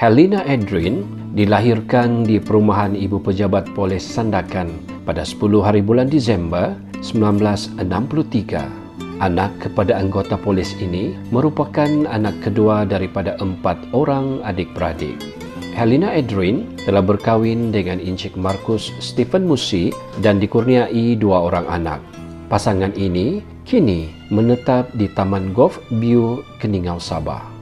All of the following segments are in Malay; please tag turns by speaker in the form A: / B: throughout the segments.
A: Helena Edrin dilahirkan di perumahan Ibu Pejabat Polis Sandakan pada 10 hari bulan Disember 1963. Anak kepada anggota polis ini merupakan anak kedua daripada 4 orang adik-beradik. Helena Edrin telah berkahwin dengan Encik Markus Stephen Musi dan dikurniai 2 orang anak. Pasangan ini kini menetap di Taman Golf View, Keningau, Sabah.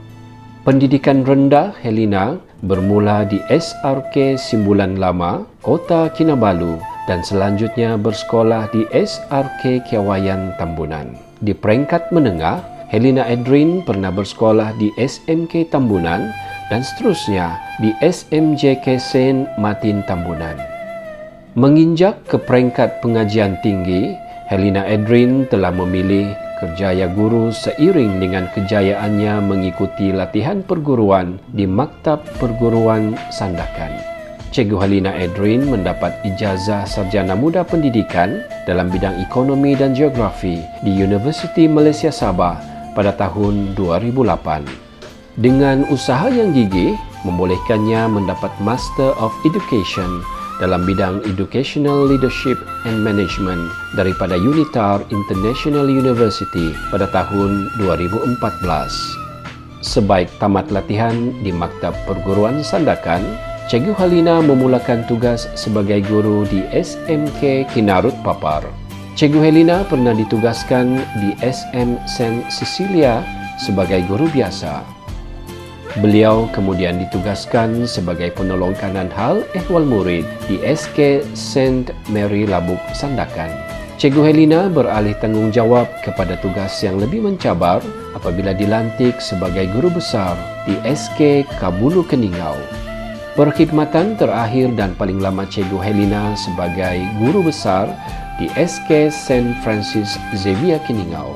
A: Pendidikan rendah Helena bermula di SRK Simbulan Lama, Kota Kinabalu dan selanjutnya bersekolah di SRK Kewayan Tambunan. Di peringkat menengah, Helena Edrin pernah bersekolah di SMK Tambunan dan seterusnya di SMJK Saint Martin Tambunan. Menginjak ke peringkat pengajian tinggi, Helena Edrin telah memilih kerjaya guru seiring dengan kejayaannya mengikuti latihan perguruan di Maktab Perguruan Sandakan. Cikgu Helena Edrin mendapat ijazah sarjana muda pendidikan dalam bidang ekonomi dan geografi di Universiti Malaysia Sabah pada tahun 2008. Dengan usaha yang gigih, membolehkannya mendapat Master of Education dalam bidang Educational Leadership and Management daripada Unitar International University pada tahun 2014. Sebaik tamat latihan di Maktab Perguruan Sandakan, Cikgu Helena memulakan tugas sebagai guru di SMK Kinarut Papar. Cikgu Helena pernah ditugaskan di SM Saint Cecilia sebagai guru biasa. Beliau kemudian ditugaskan sebagai penolong kanan hal ehwal murid di SK Saint Mary Labuk Sandakan. Cikgu Helena beralih tanggungjawab kepada tugas yang lebih mencabar apabila dilantik sebagai guru besar di SK Kabulu Keningau. Perkhidmatan terakhir dan paling lama Cikgu Helena sebagai guru besar di SK Saint Francis Xavier Keningau.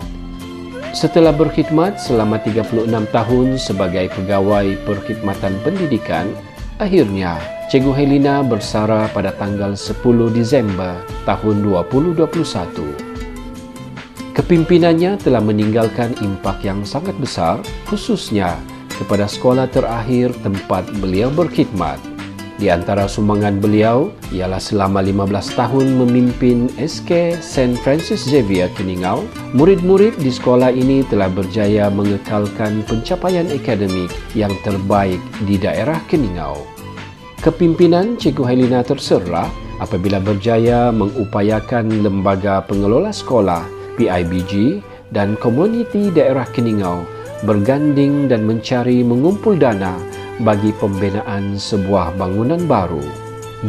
A: Setelah berkhidmat selama 36 tahun sebagai pegawai perkhidmatan pendidikan, akhirnya Cikgu Helena bersara pada tanggal 10 Disember tahun 2021. Kepimpinannya telah meninggalkan impak yang sangat besar, khususnya kepada sekolah terakhir tempat beliau berkhidmat. Di antara sumbangan beliau ialah selama 15 tahun memimpin SK Saint Francis Xavier Keningau. Murid-murid di sekolah ini telah berjaya mengekalkan pencapaian akademik yang terbaik di daerah Keningau. Kepimpinan Cikgu Helena terserah apabila berjaya mengupayakan Lembaga Pengelola Sekolah PIBG dan komuniti daerah Keningau berganding dan mencari mengumpul dana bagi pembinaan sebuah bangunan baru.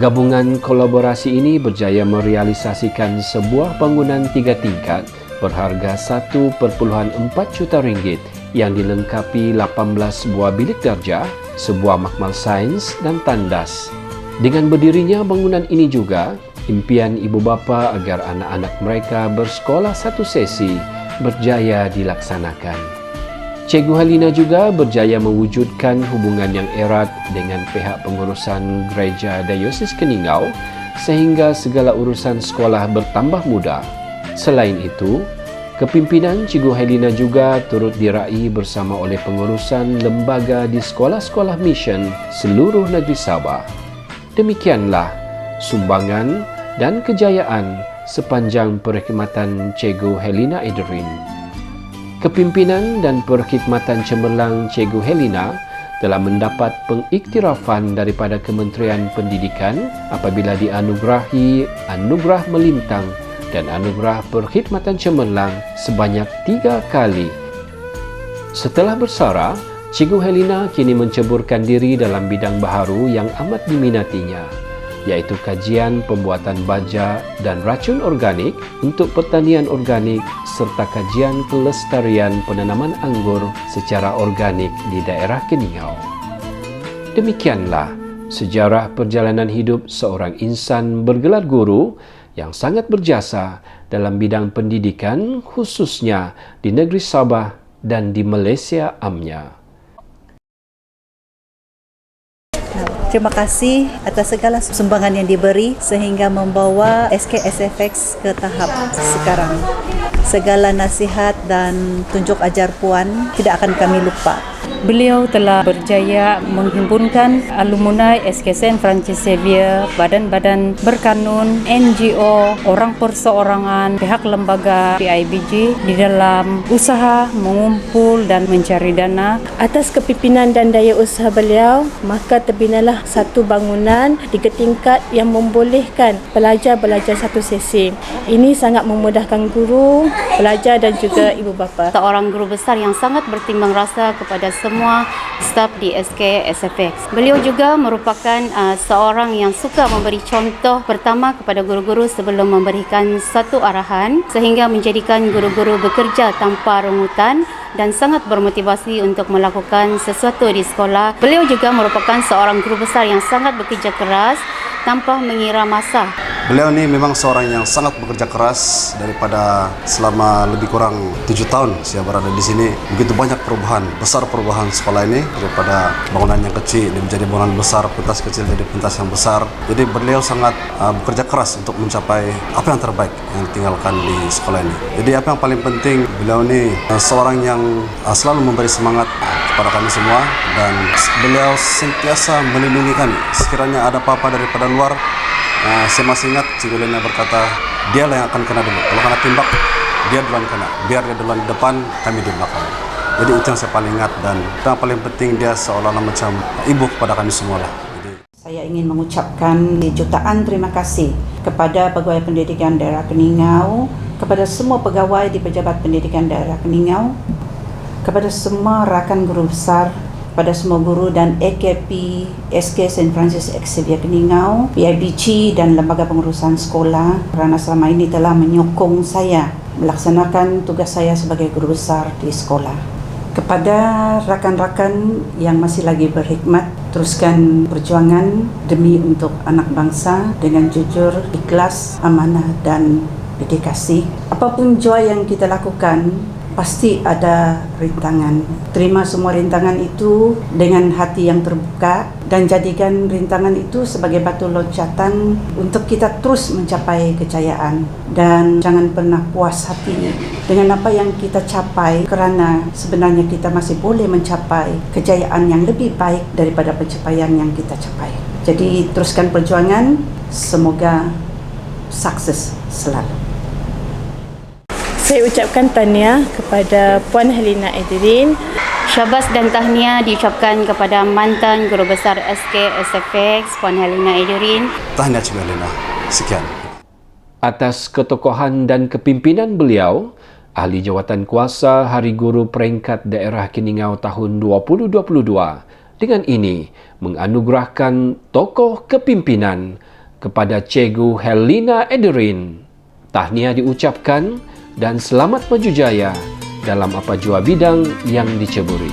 A: Gabungan kolaborasi ini berjaya merealisasikan sebuah bangunan 3 tingkat berharga 1.4 juta ringgit yang dilengkapi 18 buah bilik darjah, sebuah makmal sains dan tandas. Dengan berdirinya bangunan ini juga, impian ibu bapa agar anak-anak mereka bersekolah satu sesi berjaya dilaksanakan. Cikgu Helena juga berjaya mewujudkan hubungan yang erat dengan pihak pengurusan Gereja Dayosis Keningau sehingga segala urusan sekolah bertambah mudah. Selain itu, kepimpinan Cikgu Helena juga turut diraih bersama oleh pengurusan lembaga di sekolah-sekolah mission seluruh negeri Sabah. Demikianlah sumbangan dan kejayaan sepanjang perkhidmatan Cikgu Helena Edrin. Kepimpinan dan perkhidmatan cemerlang Cikgu Helena telah mendapat pengiktirafan daripada Kementerian Pendidikan apabila dianugerahi Anugerah Melintang dan Anugerah Perkhidmatan Cemerlang sebanyak 3 kali. Setelah bersara, Cikgu Helena kini menceburkan diri dalam bidang baharu yang amat diminatinya, iaitu kajian pembuatan baja dan racun organik untuk pertanian organik serta kajian pelestarian penanaman anggur secara organik di daerah Keningau. Demikianlah sejarah perjalanan hidup seorang insan bergelar guru yang sangat berjasa dalam bidang pendidikan khususnya di negeri Sabah dan di Malaysia amnya.
B: Terima kasih atas segala sumbangan yang diberi sehingga membawa SKSFX ke tahap sekarang. Segala nasihat dan tunjuk ajar Puan tidak akan kami lupa.
C: Beliau telah berjaya menghimpunkan alumni SK St. Francis Xavier, badan-badan berkanun, NGO, orang perseorangan, pihak lembaga PIBG di dalam usaha mengumpul dan mencari dana.
D: Atas kepimpinan dan daya usaha beliau, maka terbinalah satu bangunan 3 tingkat yang membolehkan pelajar belajar satu sesi. Ini sangat memudahkan guru, pelajar dan juga ibu bapa.
E: Seorang guru besar yang sangat bertimbang rasa kepada semua staf di SK SFX. Beliau juga merupakan seorang yang suka memberi contoh pertama kepada guru-guru sebelum memberikan satu arahan, sehingga menjadikan guru-guru bekerja tanpa rungutan dan sangat bermotivasi untuk melakukan sesuatu di sekolah. Beliau juga merupakan seorang guru besar yang sangat bekerja keras tanpa mengira masa.
F: Beliau ini memang seorang yang sangat bekerja keras. Daripada selama lebih kurang 7 tahun saya berada di sini, begitu banyak perubahan, besar perubahan sekolah ini, daripada bangunan yang kecil menjadi bangunan besar, pentas kecil jadi pentas yang besar. Jadi beliau sangat bekerja keras untuk mencapai apa yang terbaik yang ditinggalkan di sekolah ini. Jadi apa yang paling penting, beliau ini seorang yang selalu memberi semangat kepada kami semua, dan beliau sentiasa melindungi kami. Sekiranya ada apa-apa daripada luar, saya masih ingat Cikgu Lena berkata, dialah yang akan kena dulu. Kalau kena timbak, dia duluan kena. Biar dia duluan di depan, kami di belakang. Jadi itu yang saya paling ingat, dan yang paling penting dia seolah-olah macam ibu kepada kami semua lah.
G: Saya ingin mengucapkan jutaan terima kasih kepada Pegawai Pendidikan Daerah Keningau, kepada semua pegawai di Pejabat Pendidikan Daerah Keningau, kepada semua rakan guru besar, pada semua guru dan AKP SK St. Francis Xavier Keningau, PIBG dan Lembaga Pengurusan Sekolah, kerana selama ini telah menyokong saya melaksanakan tugas saya sebagai guru besar di sekolah. Kepada rakan-rakan yang masih lagi berkhidmat, teruskan perjuangan demi untuk anak bangsa dengan jujur, ikhlas, amanah dan dedikasi. Apapun jua yang kita lakukan, pasti ada rintangan. Terima semua rintangan itu dengan hati yang terbuka dan jadikan rintangan itu sebagai batu loncatan untuk kita terus mencapai kejayaan. Dan jangan pernah puas hati dengan apa yang kita capai, kerana sebenarnya kita masih boleh mencapai kejayaan yang lebih baik daripada pencapaian yang kita capai. Jadi teruskan perjuangan, semoga sukses selalu.
D: Saya ucapkan tahniah kepada Puan Helena Adrian.
E: Syabas dan tahniah diucapkan kepada mantan Guru Besar SK SFX, Puan Helena Adrian.
F: Tahniah Cikgu Lena. Sekian.
A: Atas ketokohan dan kepimpinan beliau, Ahli Jawatan Kuasa Hari Guru Peringkat Daerah Keningau tahun 2022 dengan ini menganugerahkan tokoh kepimpinan kepada Cikgu Helena Adrian. Tahniah diucapkan dan selamat maju jaya dalam apa jua bidang yang diceburi.